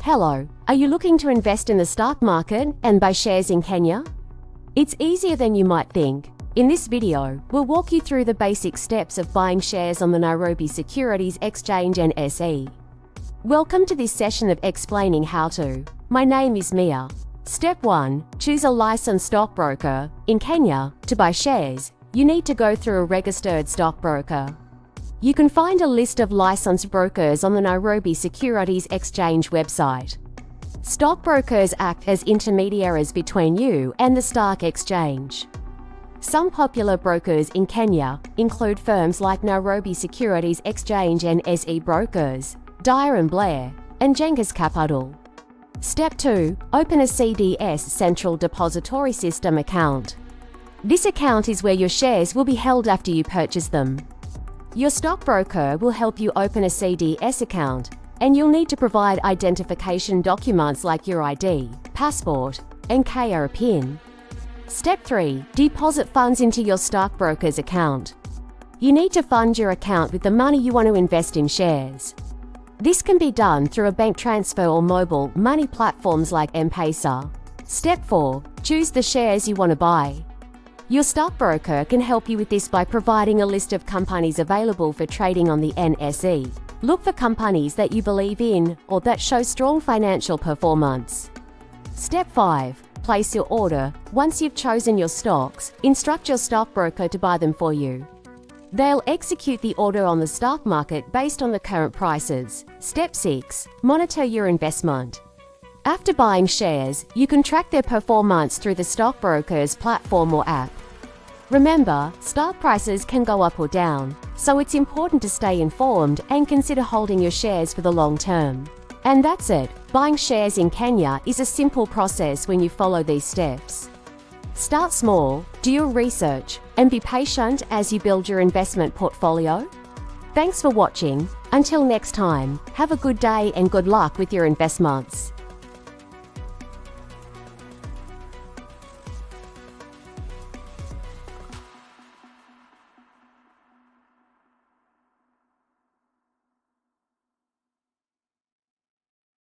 Hello, are you looking to invest in the stock market and buy shares in Kenya? It's easier than you might think. In this video, we'll walk you through the basic steps of buying shares on the Nairobi Securities Exchange and SE. Welcome to this session of explaining how to. My name is Mia. Step 1. Choose a licensed stockbroker. In Kenya, to buy shares, you need to go through a registered stockbroker. You can find a list of licensed brokers on the Nairobi Securities Exchange website. Stockbrokers act as intermediaries between you and the stock exchange. Some popular brokers in Kenya include firms like Nairobi Securities Exchange and SE Brokers, Dyer & Blair, and Genghis Capital. Step 2. Open a CDS Central Depository System account. This account is where your shares will be held after you purchase them. Your stockbroker will help you open a CDS account, and you'll need to provide identification documents like your ID, passport, and KRA PIN. Step 3. Deposit funds into your stockbroker's account. You need to fund your account with the money you want to invest in shares. This can be done through a bank transfer or mobile money platforms like M-Pesa. Step 4. Choose the shares you want to buy. Your stockbroker can help you with this by providing a list of companies available for trading on the NSE. Look for companies that you believe in or that show strong financial performance. Step 5. Place your order. Once you've chosen your stocks, instruct your stockbroker to buy them for you. They'll execute the order on the stock market based on the current prices. Step 6. Monitor your investment. After buying shares, you can track their performance through the stockbroker's platform or app. Remember, stock prices can go up or down, so it's important to stay informed and consider holding your shares for the long term. And that's it. Buying shares in Kenya is a simple process when you follow these steps. Start small, do your research, and be patient as you build your investment portfolio. Thanks for watching. Until next time, have a good day and good luck with your investments.